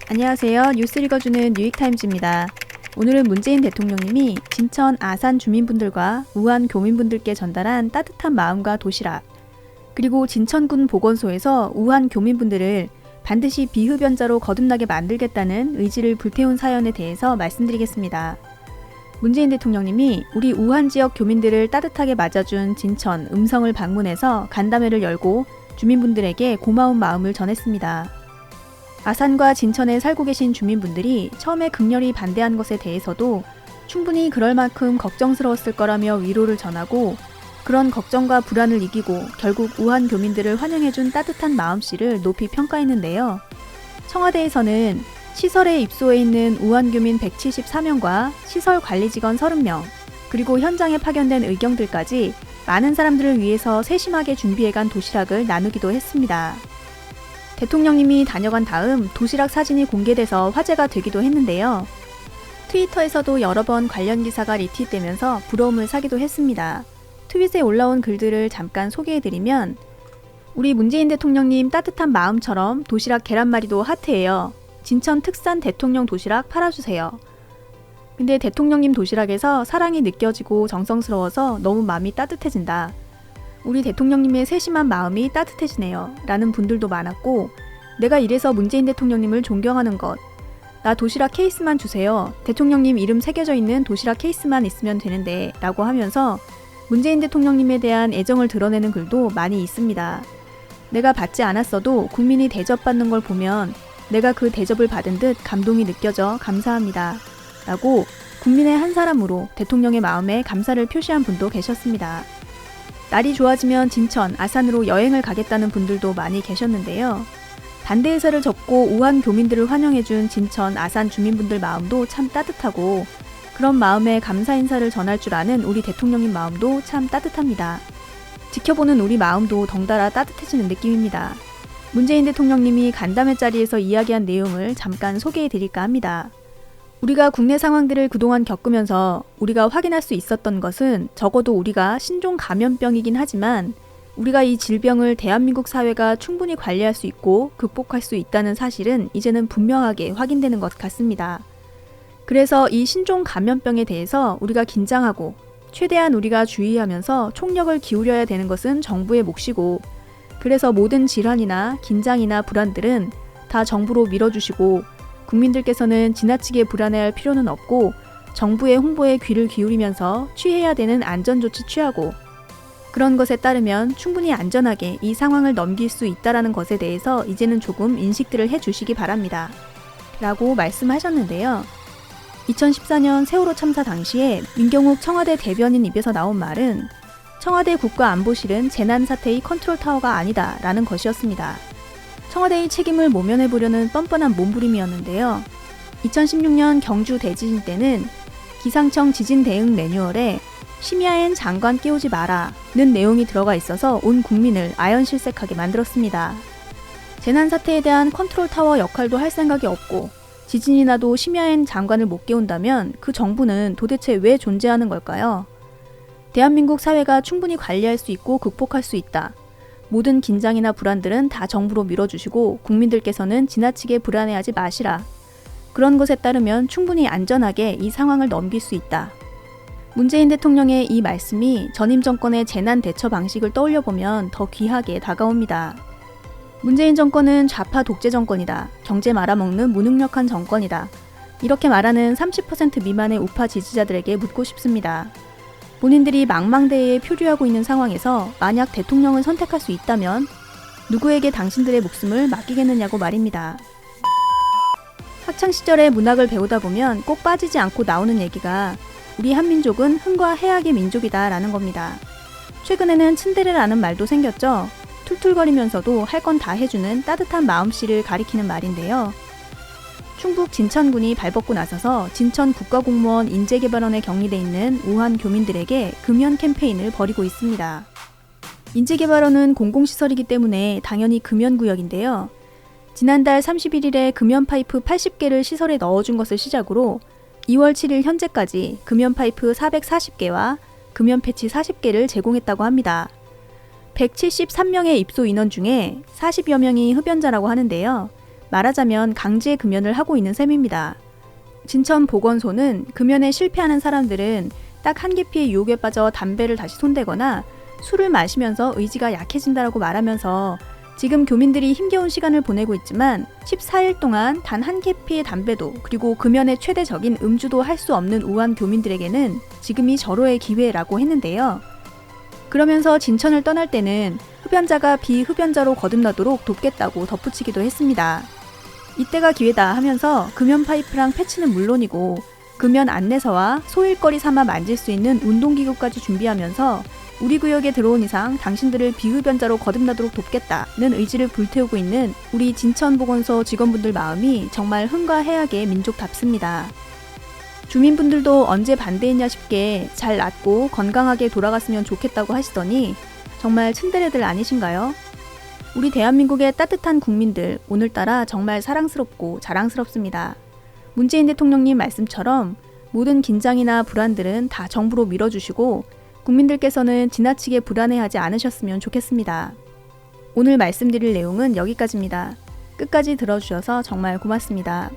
안녕하세요. 뉴스 읽어주는 뉴욕타임즈입니다. 오늘은 문재인 대통령님이 진천 아산 주민분들과 우한 교민분들께 전달한 따뜻한 마음과 도시락, 그리고 진천군 보건소에서 우한 교민분들을 반드시 비흡연자로 거듭나게 만들겠다는 의지를 불태운 사연에 대해서 말씀드리겠습니다. 문재인 대통령님이 우리 우한 지역 교민들을 따뜻하게 맞아준 진천 음성을 방문해서 간담회를 열고 주민분들에게 고마운 마음을 전했습니다. 아산과 진천에 살고 계신 주민분들이 처음에 극렬히 반대한 것에 대해서도 충분히 그럴 만큼 걱정스러웠을 거라며 위로를 전하고, 그런 걱정과 불안을 이기고 결국 우한 교민들을 환영해준 따뜻한 마음씨를 높이 평가했는데요. 청와대에서는 시설에 입소해 있는 우한 교민 174명과 시설 관리 직원 30명, 그리고 현장에 파견된 의경들까지 많은 사람들을 위해서 세심하게 준비해간 도시락을 나누기도 했습니다. 대통령님이 다녀간 다음 도시락 사진이 공개돼서 화제가 되기도 했는데요. 트위터에서도 여러 번 관련 기사가 리트윗되면서 부러움을 사기도 했습니다. 트윗에 올라온 글들을 잠깐 소개해드리면, 우리 문재인 대통령님 따뜻한 마음처럼 도시락 계란말이도 하트예요. 진천 특산 대통령 도시락 팔아주세요. 근데 대통령님 도시락에서 사랑이 느껴지고 정성스러워서 너무 마음이 따뜻해진다. 우리 대통령님의 세심한 마음이 따뜻해지네요. 라는 분들도 많았고, 내가 이래서 문재인 대통령님을 존경하는 것. 나 도시락 케이스만 주세요. 대통령님 이름 새겨져 있는 도시락 케이스만 있으면 되는데 라고 하면서 문재인 대통령님에 대한 애정을 드러내는 글도 많이 있습니다. 내가 받지 않았어도 국민이 대접받는 걸 보면 내가 그 대접을 받은 듯 감동이 느껴져 감사합니다. 라고 국민의 한 사람으로 대통령의 마음에 감사를 표시한 분도 계셨습니다. 날이 좋아지면 진천, 아산으로 여행을 가겠다는 분들도 많이 계셨는데요. 반대 의사를 접고 우한 교민들을 환영해준 진천, 아산 주민분들 마음도 참 따뜻하고, 그런 마음에 감사 인사를 전할 줄 아는 우리 대통령님 마음도 참 따뜻합니다. 지켜보는 우리 마음도 덩달아 따뜻해지는 느낌입니다. 문재인 대통령님이 간담회 자리에서 이야기한 내용을 잠깐 소개해드릴까 합니다. 우리가 국내 상황들을 그동안 겪으면서 우리가 확인할 수 있었던 것은, 적어도 우리가 신종 감염병이긴 하지만 우리가 이 질병을 대한민국 사회가 충분히 관리할 수 있고 극복할 수 있다는 사실은 이제는 분명하게 확인되는 것 같습니다. 그래서 이 신종 감염병에 대해서 우리가 긴장하고 최대한 우리가 주의하면서 총력을 기울여야 되는 것은 정부의 몫이고, 그래서 모든 질환이나 긴장이나 불안들은 다 정부로 밀어주시고, 국민들께서는 지나치게 불안해할 필요는 없고 정부의 홍보에 귀를 기울이면서 취해야 되는 안전조치 취하고, 그런 것에 따르면 충분히 안전하게 이 상황을 넘길 수 있다는 것에 대해서 이제는 조금 인식들을 해주시기 바랍니다. 라고 말씀하셨는데요. 2014년 세월호 참사 당시에 민경욱 청와대 대변인 입에서 나온 말은 청와대 국가안보실은 재난사태의 컨트롤타워가 아니다 라는 것이었습니다. 청와대의 책임을 모면해보려는 뻔뻔한 몸부림이었는데요. 2016년 경주 대지진 때는 기상청 지진 대응 매뉴얼에 심야엔 장관 깨우지 마라는 내용이 들어가 있어서 온 국민을 아연실색하게 만들었습니다. 재난사태에 대한 컨트롤타워 역할도 할 생각이 없고, 지진이 나도 심야엔 장관을 못 깨운다면 그 정부는 도대체 왜 존재하는 걸까요? 대한민국 사회가 충분히 관리할 수 있고 극복할 수 있다. 모든 긴장이나 불안들은 다 정부로 밀어주시고 국민들께서는 지나치게 불안해하지 마시라. 그런 것에 따르면 충분히 안전하게 이 상황을 넘길 수 있다. 문재인 대통령의 이 말씀이 전임 정권의 재난 대처 방식을 떠올려보면 더 귀하게 다가옵니다. 문재인 정권은 좌파 독재 정권이다. 경제 말아먹는 무능력한 정권이다. 이렇게 말하는 30% 미만의 우파 지지자들에게 묻고 싶습니다. 본인들이 망망대해에 표류하고 있는 상황에서 만약 대통령을 선택할 수 있다면 누구에게 당신들의 목숨을 맡기겠느냐고 말입니다. 학창시절에 문학을 배우다 보면 꼭 빠지지 않고 나오는 얘기가 우리 한민족은 흥과 해악의 민족이다 라는 겁니다. 최근에는 츤데레라는 말도 생겼죠. 툴툴거리면서도 할 건 다 해주는 따뜻한 마음씨를 가리키는 말인데요. 충북 진천군이 발벗고 나서서 진천 국가공무원 인재개발원에 격리돼 있는 우한 교민들에게 금연 캠페인을 벌이고 있습니다. 인재개발원은 공공시설이기 때문에 당연히 금연구역인데요. 지난달 31일에 금연 파이프 80개를 시설에 넣어준 것을 시작으로 2월 7일 현재까지 금연 파이프 440개와 금연 패치 40개를 제공했다고 합니다. 173명의 입소 인원 중에 40여 명이 흡연자라고 하는데요. 말하자면 강제 금연을 하고 있는 셈입니다. 진천보건소는 금연에 실패하는 사람들은 딱 한 계피의 유혹에 빠져 담배를 다시 손대거나 술을 마시면서 의지가 약해진다라고 말하면서 지금 교민들이 힘겨운 시간을 보내고 있지만 14일 동안 단 한 계피의 담배도 그리고 금연의 최대적인 음주도 할 수 없는 우한 교민들에게는 지금이 절호의 기회라고 했는데요. 그러면서 진천을 떠날 때는 흡연자가 비흡연자로 거듭나도록 돕겠다고 덧붙이기도 했습니다. 이때가 기회다 하면서 금연 파이프랑 패치는 물론이고 금연 안내서와 소일거리 삼아 만질 수 있는 운동기구까지 준비하면서 우리 구역에 들어온 이상 당신들을 비흡연자로 거듭나도록 돕겠다는 의지를 불태우고 있는 우리 진천보건소 직원분들 마음이 정말 흥과해악의 민족답습니다. 주민분들도 언제 반대했냐 싶게 잘 낫고 건강하게 돌아갔으면 좋겠다고 하시더니 정말 츤데레들 아니신가요? 우리 대한민국의 따뜻한 국민들 오늘따라 정말 사랑스럽고 자랑스럽습니다. 문재인 대통령님 말씀처럼 모든 긴장이나 불안들은 다 정부로 밀어주시고 국민들께서는 지나치게 불안해하지 않으셨으면 좋겠습니다. 오늘 말씀드릴 내용은 여기까지입니다. 끝까지 들어주셔서 정말 고맙습니다.